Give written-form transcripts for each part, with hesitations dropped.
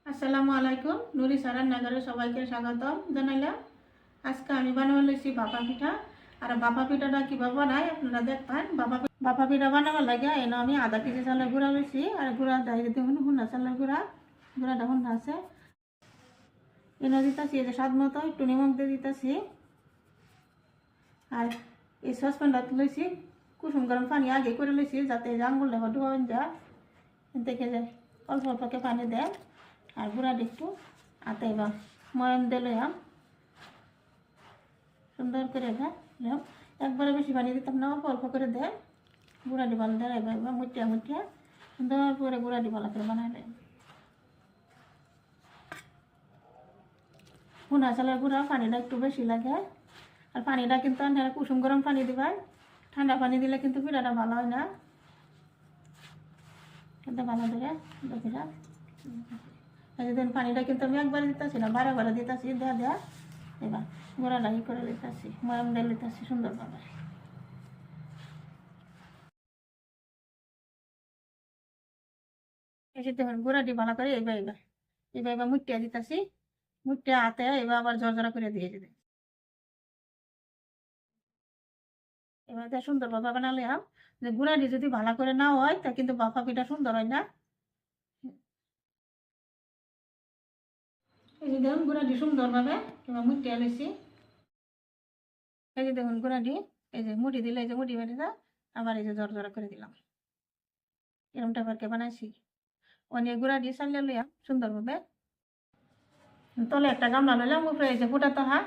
আসসালামু আলাইকুম। নুরি সারার নাগারে সবাইকে স্বাগতম জানাইলাম। আজকে আমি বানাবার লইছি ভাপা পিঠা। আর ভাপা পিঠাটা কীভাবে বানাই আপনারা দেখবেন। ভাপা পিঠা বানাবার লাগে এনে আমি আধা কেজি চালের গুঁড়া লইছি। আর গুঁড়া দেয় দেখুন হুন্না চালের গুঁড়াটা হুন্না আছে। এনে দিতেছি এই যে স্বাদ মতো একটু নিমখ দিয়ে দিতেছি। আর এই সসপ্যানটা লইছি কুসুম গরম পানি আগে করে লইছি যাতে আঙুল লেখা ডুবাবেন যা দেখে যায় অল্প অল্পকে পানি দেয়। আর গুঁড়াটা একটু আতাইবা ময়ম দিলাম সুন্দর করে একবারে বেশি পানি দিতাম না, অল্প অল্প করে দেয়। গুঁড়াটি ভালো দেয় এবার মুঠিয়া মুঠিয়া সুন্দর করে গুঁড়াটি ভালো করে বানাইলে ভুনা চালের গুঁড়া পানিটা একটু বেশি লাগে। আর পানিটা কিন্তু কুসুম গরম পানি দিবাই, ঠান্ডা পানি দিলে কিন্তু পিঠাটা ভালো হয় না। কিন্তু ভালো করে দেখে যা দিন পানিটা কিন্তু আমি একবারে দিতেছি না, বারে বারে দিতেছি দেয়া দেয়া। এবার গুঁড়াটা ই করে লিতেছি ময়ম দিয়ে লিতেছি সুন্দরভাবে। এসে দেখুন গুঁড়াটি ভালো করে এবার মুঠিয়া দিতেছি। মুঠিয়া হাতে এবার আবার জর্জরা করে দিয়ে দিতে এবার সুন্দরভাবে বানালে যে গুঁড়াটি যদি ভালো করে না হয় তা কিন্তু বাফা পিঠা সুন্দর হয় না। এই যে দেখুন গুঁড়াটি সুন্দরভাবে এবার মুঠিয়া লইছি। এই যে দেখুন গুঁড়াটি এই যে মুঠি দিলে এই যে মুঠি বেড়ে যায় আবার এই যে জর্জরা করে দিলাম। এরকম টাইপের বানাইছি। অনেক গুঁড়াটি চালিয়ে লইয়া সুন্দরভাবে তলে একটা গামলা লইলাম, উপরে এই যে ফুটা তাহা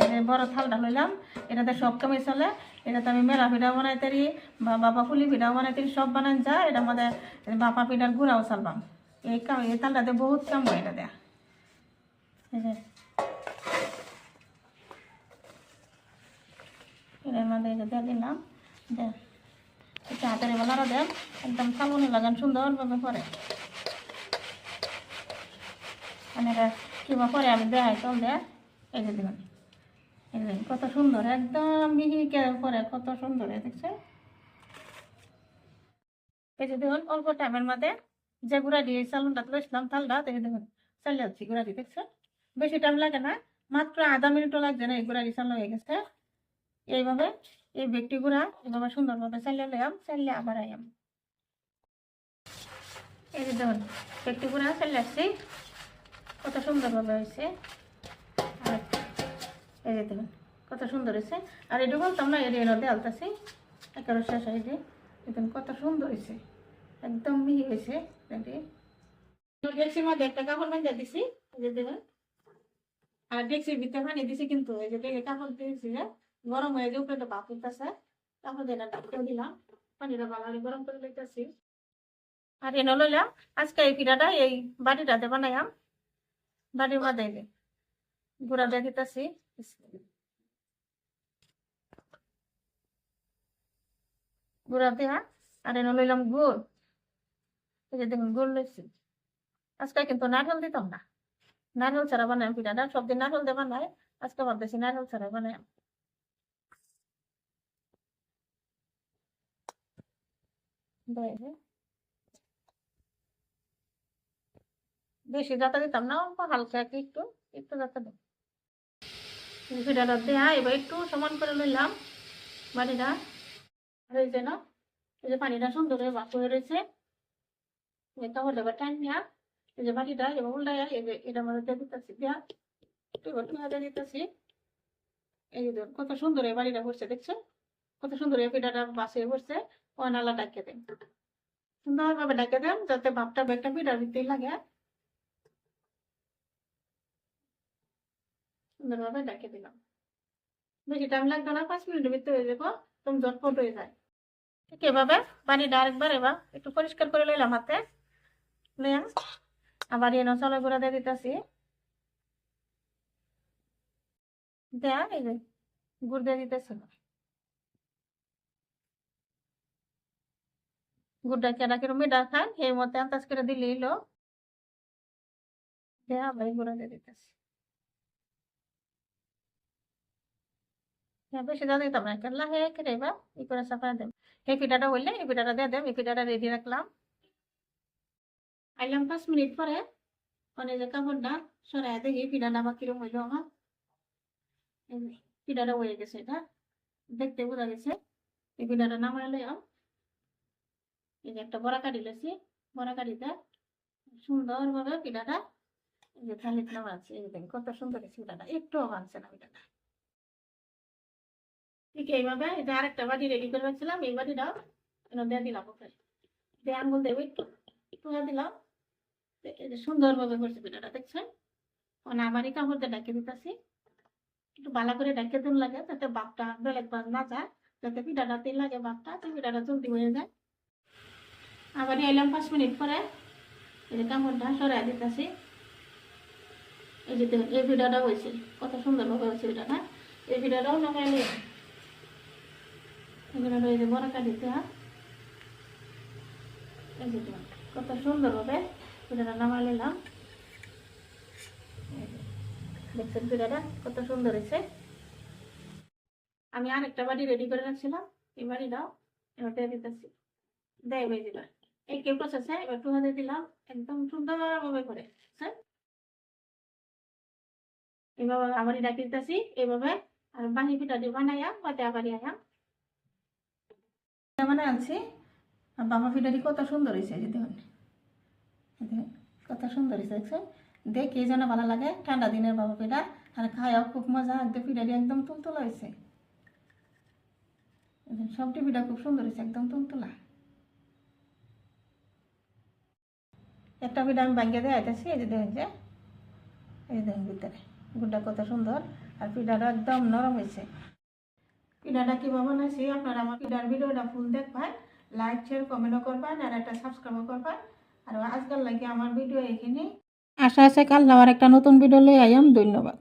এই যে বড় থালটা লইলাম। এটাতে সব কামে চলে। এটাতে আমি মেলা পিঠা বানাইতে পারি বা বাবা ফুলি পিঠাও বানাইতে পারি, সব বানান যায়। এটার মধ্যে বাপা পিঠার গুঁড়াও চালবাম। এই তালটাতে বহুত কাম হয় এটা দেয়া। এটার মধ্যে এই যে দিয়ে দিলাম এটা হাতের বেলারা দেন একদম চালনি লাগান সুন্দরভাবে পরে মানে এটা কিংবা পরে আমি দেখাই চল দেয়। এই যে দেখুন এই যে কত সুন্দর একদম মিহি পরে কত সুন্দর দেখছে। এই যে দেখুন অল্প টাইমের মধ্যে যে গুঁড়া দিয়ে চালনটা তুলেছিলাম থালটা দেখে দেখুন চালিয়ে যাচ্ছি গুঁড়াটি দেখছে। বেশি টাইম লাগে না, মাত্র আধা মিনিটও লাগছে না, এই গুঁড়াটি চালু হয়ে গেছে। এইভাবে এই ব্যক্তি গুঁড়া এভাবে সুন্দরভাবে চালিয়ে লইয়াম, চালিয়ে আবার আইয়াম। এই যে দেখুন ব্যক্তি গুঁড়া চালিয়ে আসছি কত সুন্দরভাবে হয়েছে। আর এই যে দেখুন কত সুন্দর হয়েছে। আর এটু বলতাম না এর এনে আলতাছি একেবারে শেষ হয়ে যে দেখুন কত সুন্দর হয়েছে, একদম মিহি হয়েছে। ডেক্সির মধ্যে একটা কাপড় বাঁধা দিছি এই যে দেখুন। আর ডেক্সির ভিতরে পানি দিছি কিন্তু এই যে বেগে কাপড় দিয়েছি যে গরম হয়ে যে উপরে তো ভাপ উঠতেছে, কাপড় দিয়ে ঢাকতে দিলাম, পানিটা ভালো গরম করে লইতেছি। আর এনে লইলাম আজকে এই পিঠাটা এই বাটিটাতে বানাইলাম। বাটির মধ্যে গুঁড়া দিয়ে দিতেছি গুঁড়া দেওয়া। আর এনে লইলাম গুড়, এই যে দেখুন গুড় লইছি। আজকে কিন্তু নারকেল দিতাম না, নারকেল ছাড়া বানাই পিঠাটা, সব দিন নারকেল দিয়ে বানাই, আজকে ভাবতেছি নারকেল ছাড়া বানাই। বেশি যাতা দিতাম না, অল্প হালকা একটু একটু যাতা দিই পিঠাটা দেয়া। এবার একটু সমান করে লইলাম বাটিটা। আর এই যে না এই যে পানিটা সুন্দর হয়ে ভাপ হয়ে রয়েছে, কাপড় দেবার টাইম নেওয়া। এই যে বাটিটা এবার উল্টাইয়া এটার মধ্যে দিয়ে দিতেছি দেয়া একটু দিতেছি। এই যে কত সুন্দর এই বাড়িটা করছে দেখছো, কত সুন্দর এই পিঠাটা বাসে করছে। ও নালা ডাকে দেন সুন্দরভাবে ডাকে দেন যাতে ভাবটা একটা পিঠার ভিতরেই লাগে। সুন্দরভাবে ডাকে দিলাম, বেশি টাইম লাগবে না, 5 মিনিটের ভিতরে হয়ে যাবো, তুমি ঝটপট হয়ে যায়। ঠিক এভাবে পানিটা আরেকবার এবার একটু পরিষ্কার করে লইলাম হাতে লইয়া। আবার এনে চালের গুঁড়া দিয়ে দিতেছি দেয়া। এই যে গুড় দিয়ে দিতেছি, গুড়টা কেনা কিরম মিঠা খান এই মতে আন্দাজ করে দিলেই লো দেয়া। আবার গুঁড়া দিয়ে দিতেছি, বেশি দাও দিতাম না, কেলা হে কেটে এবার ই করে সাফা দেব। এই পিঠাটা হইলে এই পিঠাটা দিয়ে দেব। এই পিঠাটা রেডি রাখলাম। আইলাম 5 মিনিট পরে মানে যে কাপড়টা সরাই দেখি পিঠাটা আবার কিরম হইলো আমার। এই যে পিঠাটা হয়ে গেছে, এটা দেখতে বোঝা গেছে। এই পিঠাটা নামাই লইলাম। এই যে একটা বড়া কাঠি লেছি, বড়া কাঠিতে সুন্দরভাবে পিঠাটা এই যে থালিতে নামাচ্ছে। এই যে দেখেন কত সুন্দর হয়েছে পিঠাটা, একটুও ভাঙছে না পিঠাটা। ঠিক এইভাবে এই যে আরেকটা বাটি রেডি করে রাখছিলাম, এই বাটিটাও দিয়ে দিলাম ওকে, দিয়ে আঙ্গুল দেবো একটু টুয়া দিলাম। এই যে সুন্দরভাবে করছে পিঠাটা, দেখছেন? মানে আবার এই কাপড় দিয়ে ঢাকে দিতেছি, একটু ভালো করে ঢাকে দিন লাগে যাতে বাপটা বেলেগ বাজ না যায়, যাতে পিঠাটা তেল লাগে বাপটা, পিঠাটা জলদি হয়ে যায়। আবার এলাম 5 মিনিট পরে এই যে কাপড়টা সরাই দিতেছি। এই যে দেখুন এই পিঠাটা হয়েছে, কত সুন্দরভাবে হয়েছে পিঠাটা। এই পিঠাটাও নামাই নিয়ে এই পিঠাটা এই যে বড় কাঠিতে এই যে দেখুন কত সুন্দরভাবে পিঠাটা নামাই নিলাম। দেখছেন পিঠাটা কত সুন্দর হয়েছে। আমি আরেকটা বাটি রেডি করে রাখছিলাম, এই বাটিটাও এবার দিয়ে দিতেছি, দেয় হয়ে যাবে। এই কেউ প্রসেসে এবার টুহাতে দিলাম একদম সুন্দরভাবে করে, বুঝছেন? এইভাবে আবার ডাকি দিতেছি এইভাবে। আর বাকি পিঠা দিয়ে বানাইয়া বাতে আবার আয়া মানে আনছি। আর বাবা পিঠাটি কত সুন্দর হয়েছে, যে দেখুন কত সুন্দর হয়েছে, দেখছেন? দেখে যেন ভালো লাগে, ঠান্ডা দিনের বাবা পিঠা, আর খাওয়াও খুব মজা। একদম পিঠাটি একদম তুলতুলা হয়েছে, সবটি পিঠা খুব সুন্দর হয়েছে, একদম তুলতুলা। একটা পিঠা আমি ভাঙ্গিয়ে দিয়ে আইতেছি, এই যে দেখুন যে এই দেখুন ভিতরে গুড়টা কত সুন্দর, আর পিঠাটা একদম নরম হয়েছে। পিঠাটা কীভাবে বানাইছি আপনারা আমার পিঠার ভিডিওটা ফুল দেখবেন, লাইক শেয়ার কমেন্টও করবেন, আর একটা সাবস্ক্রাইবও করবেন। আর আজকাল লাগে আমার ভিডিও এখানে। আশা আছে কাল আবার একটা নতুন ভিডিও লই আইয়াম। ধন্যবাদ।